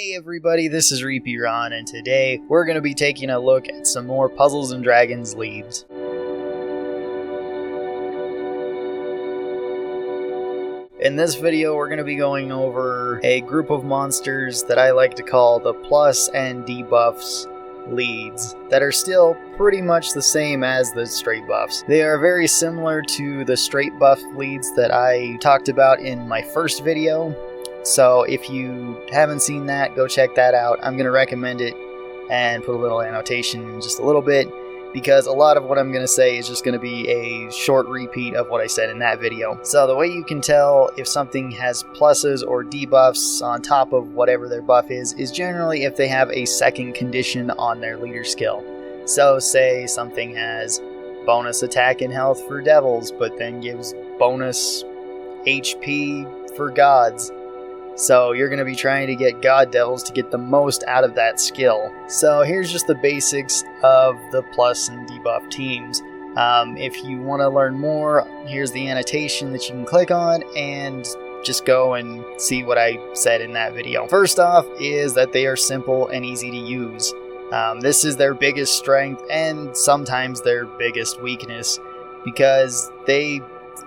Hey everybody, this is Reapy Ron, and today we're going to be taking a look at some more Puzzles & Dragons leads. In this video, we're going to be going over a group of monsters that I like to call the plus and debuffs leads that are still pretty much the same as the straight buffs. They are very similar to the straight buff leads that I talked about in my first video. So if you haven't seen that, go check that out. I'm going to recommend it and put a little annotation in just a little bit, because a lot of what I'm going to say is just going to be a short repeat of what I said in that video. So the way you can tell if something has pluses or debuffs on top of whatever their buff is generally if they have a second condition on their leader skill. So say something has bonus attack and health for devils, but then gives bonus HP for gods. So you're going to be trying to get God Devils to get the most out of that skill. So here's just the basics of the plus and debuff teams. If you want to learn more, here's the annotation that you can click on and just go and see what I said in that video. First off is that they are simple and easy to use. This is their biggest strength and sometimes their biggest weakness, because they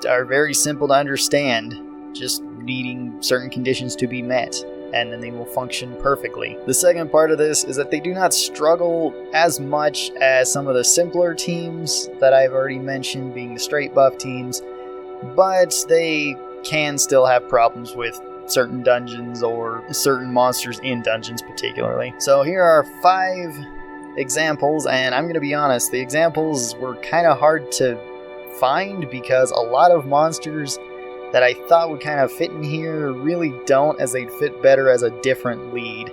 are very simple to understand, just needing certain conditions to be met, and then they will function perfectly. The second part of this is that they do not struggle as much as some of the simpler teams that I've already mentioned, being the straight buff teams, but they can still have problems with certain dungeons or certain monsters in dungeons particularly. So here are 5 examples, and I'm going to be honest, the examples were kind of hard to find because a lot of monsters that I thought would kind of fit in here really don't, as they'd fit better as a different lead.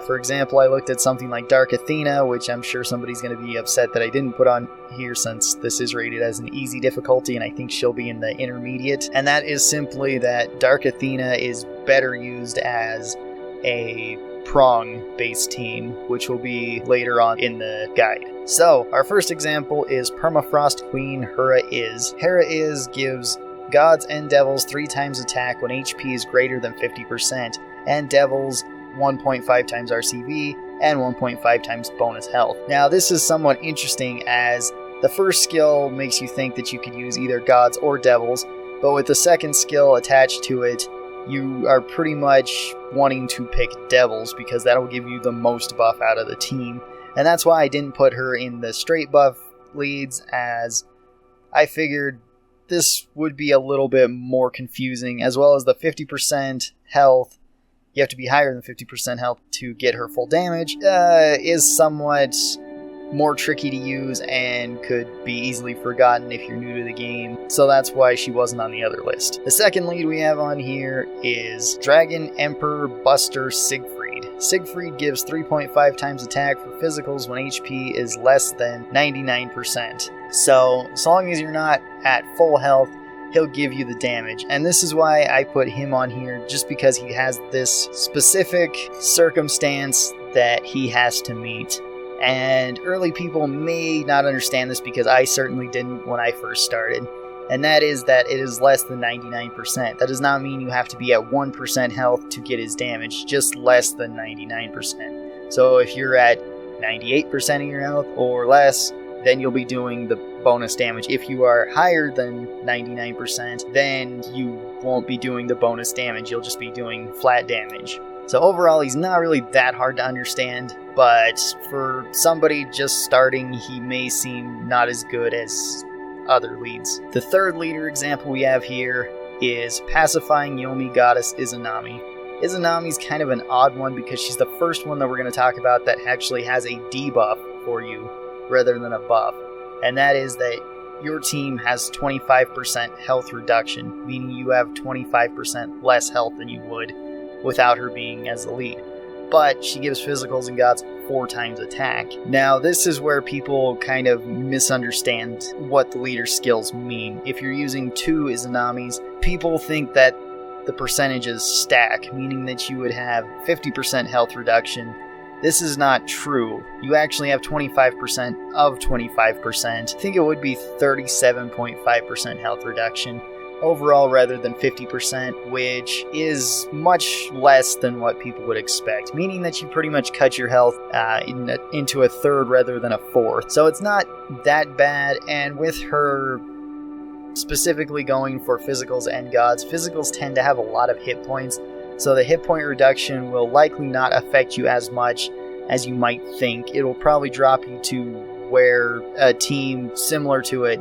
For example, I looked at something like Dark Athena, which I'm sure somebody's going to be upset that I didn't put on here since this is rated as an easy difficulty, and I think she'll be in the intermediate. And that is simply that Dark Athena is better used as a prong-based team, which will be later on in the guide. So, our first example is Permafrost Queen Hera Is. Hera Is gives gods and devils 3 times attack when HP is greater than 50%, and devils 1.5 times RCV and 1.5 times bonus health. Now this is somewhat interesting, as the first skill makes you think that you could use either gods or devils, but with the second skill attached to it, you are pretty much wanting to pick devils because that'll give you the most buff out of the team. And that's why I didn't put her in the straight buff leads, as I figured this would be a little bit more confusing, as well as the 50% health. You have to be higher than 50% health to get her full damage, is somewhat more tricky to use and could be easily forgotten if you're new to the game, so that's why she wasn't on the other list. The second lead we have on here is Dragon Emperor Buster Siegfried. Siegfried gives 3.5 times attack for physicals when HP is less than 99%. So long as you're not at full health, he'll give you the damage. And this is why I put him on here, just because he has this specific circumstance that he has to meet. And early people may not understand this, because I certainly didn't when I first started. And that is that it is less than 99%. That does not mean you have to be at 1% health to get his damage, just less than 99%. So if you're at 98% of your health or less, then you'll be doing the bonus damage. If you are higher than 99%, then you won't be doing the bonus damage. You'll just be doing flat damage. So overall, he's not really that hard to understand, but for somebody just starting, he may seem not as good as other leads. The third leader example we have here is Pacifying Yomi Goddess Izanami. Izanami's kind of an odd one because she's the first one that we're going to talk about that actually has a debuff for you rather than a buff. And that is that your team has 25% health reduction, meaning you have 25% less health than you would without her being as the lead. But she gives physicals and gods 4 times attack. Now this is where people kind of misunderstand what the leader skills mean. If you're using 2 Izanamis, people think that the percentages stack, meaning that you would have 50% health reduction. This is not true. You actually have 25% of 25%. I think it would be 37.5% health reduction. overall rather than 50%, which is much less than what people would expect, meaning that you pretty much cut your health into a third rather than a fourth. So it's not that bad, and with her specifically going for physicals and gods, physicals tend to have a lot of hit points, so the hit point reduction will likely not affect you as much as you might think. It will probably drop you to where a team similar to it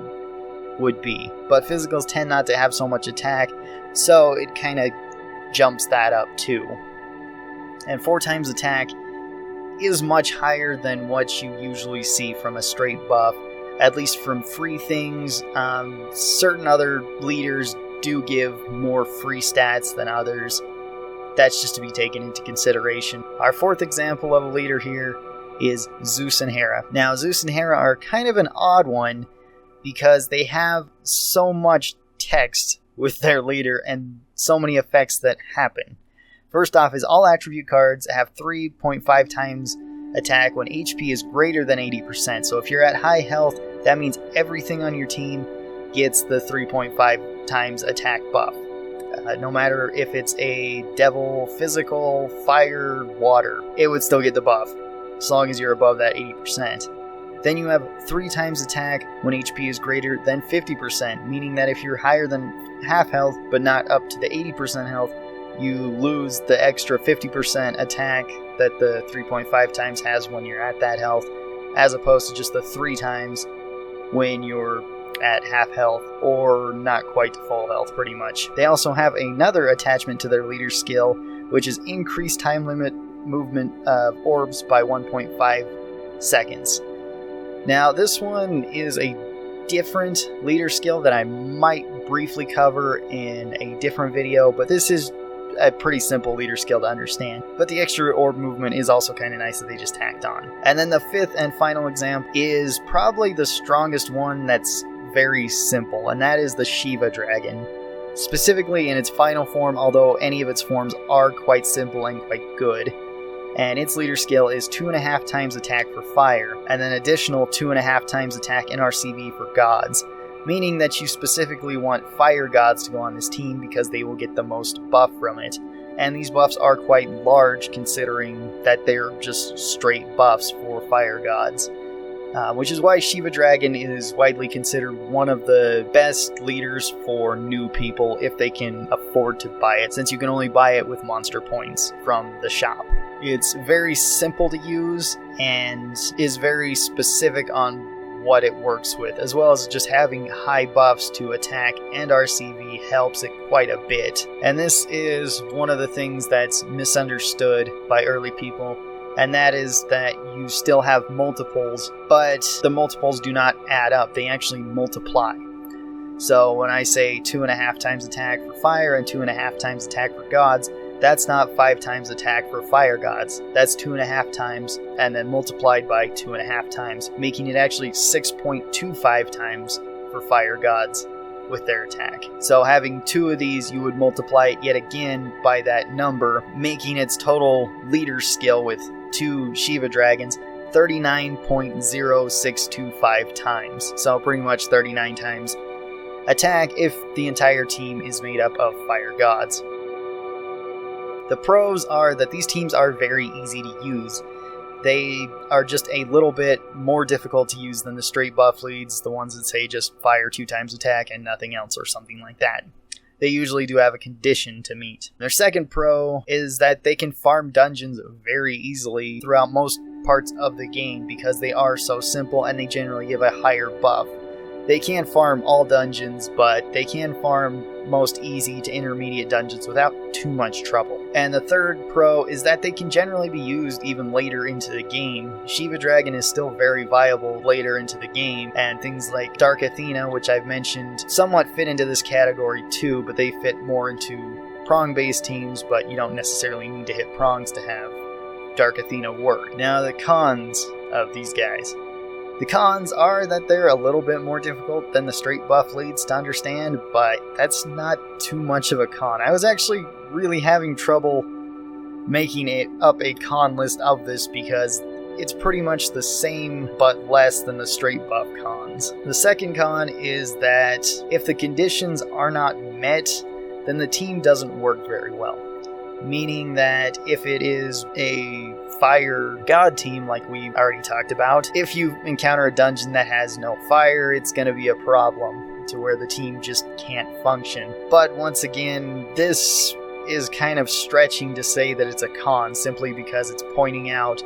would be. But physicals tend not to have so much attack, so it kind of jumps that up too. And 4 times attack is much higher than what you usually see from a straight buff, at least from free things. Certain other leaders do give more free stats than others. That's just to be taken into consideration. Our 4th example of a leader here is Zeus and Hera. Now, Zeus and Hera are kind of an odd one because they have so much text with their leader and so many effects that happen. First off is all attribute cards have 3.5 times attack when HP is greater than 80%. So if you're at high health, that means everything on your team gets the 3.5 times attack buff. No matter if it's a devil, physical, fire, water, it would still get the buff, as long as you're above that 80%. Then you have 3 times attack when HP is greater than 50%, meaning that if you're higher than half health, but not up to the 80% health, you lose the extra 50% attack that the 3.5 times has when you're at that health, as opposed to just the 3 times when you're at half health or not quite to full health, pretty much. They also have another attachment to their leader skill, which is increased time limit movement of orbs by 1.5 seconds. Now, this one is a different leader skill that I might briefly cover in a different video, but this is a pretty simple leader skill to understand. But the extra orb movement is also kind of nice that they just tacked on. And then the 5th and final example is probably the strongest one that's very simple, and that is the Shiva Dragon. Specifically in its final form, although any of its forms are quite simple and quite good. And its leader skill is 2.5 times attack for fire, and then additional 2.5 times attack in RCV for gods, meaning that you specifically want fire gods to go on this team because they will get the most buff from it. And these buffs are quite large considering that they're just straight buffs for fire gods. Which is why Shiva Dragon is widely considered one of the best leaders for new people if they can afford to buy it, since you can only buy it with monster points from the shop. It's very simple to use and is very specific on what it works with, as well as just having high buffs to attack and RCV helps it quite a bit. And this is one of the things that's misunderstood by early people, and that is that you still have multiples, but the multiples do not add up, they actually multiply. So when I say 2.5 times attack for fire and 2.5 times attack for gods, that's not 5 times attack for fire gods, that's 2.5 times and then multiplied by 2.5 times, making it actually 6.25 times for fire gods with their attack. So having 2 of these, you would multiply it yet again by that number, making its total leader skill with 2 Shiva Dragons 39.0625 times. So pretty much 39 times attack if the entire team is made up of fire gods. The pros are that these teams are very easy to use. They are just a little bit more difficult to use than the straight buff leads, the ones that say just fire 2 times attack and nothing else or something like that. They usually do have a condition to meet. Their second pro is that they can farm dungeons very easily throughout most parts of the game because they are so simple and they generally give a higher buff. They can't farm all dungeons, but they can farm most easy to intermediate dungeons without too much trouble. And the third pro is that they can generally be used even later into the game. Shiva Dragon is still very viable later into the game, and things like Dark Athena, which I've mentioned, somewhat fit into this category too, but they fit more into prong-based teams, but you don't necessarily need to hit prongs to have Dark Athena work. Now the cons of these guys. The cons are that they're a little bit more difficult than the straight buff leads to understand, but that's not too much of a con. I was actually really having trouble making it up a con list of this because it's pretty much the same but less than the straight buff cons. The second con is that if the conditions are not met, then the team doesn't work very well. Meaning that if it is a fire god team like we already talked about, if you encounter a dungeon that has no fire, it's going to be a problem to where the team just can't function. But once again, this is kind of stretching to say that it's a con simply because it's pointing out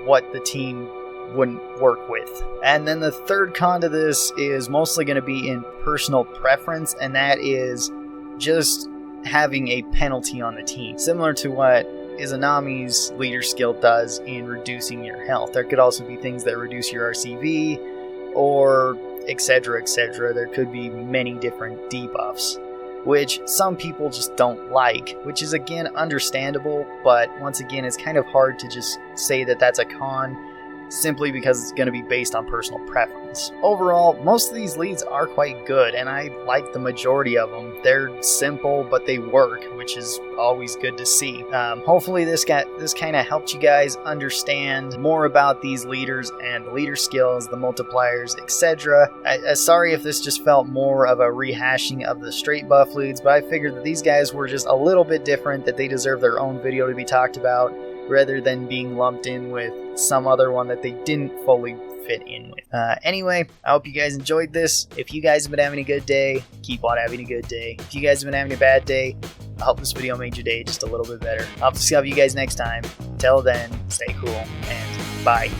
what the team wouldn't work with. And then the third con to this is mostly going to be in personal preference, and that is just having a penalty on the team, similar to what Izanami's leader skill does in reducing your health. There could also be things that reduce your RCV, or etc, etc. There could be many different debuffs, which some people just don't like, which is again understandable, but once again it's kind of hard to just say that that's a con simply because it's going to be based on personal preference. Overall, most of these leads are quite good, and I like the majority of them. They're simple, but they work, which is always good to see. Hopefully this kind of helped you guys understand more about these leaders and the leader skills, the multipliers, etc. Sorry if this just felt more of a rehashing of the straight buff leads, but I figured that these guys were just a little bit different, that they deserve their own video to be talked about, rather than being lumped in with some other one that they didn't fully fit in with. Anyway, I hope you guys enjoyed this. If you guys have been having a good day, keep on having a good day. If you guys have been having a bad day, I hope this video made your day just a little bit better. I'll see you guys next time. Till then, stay cool, and bye.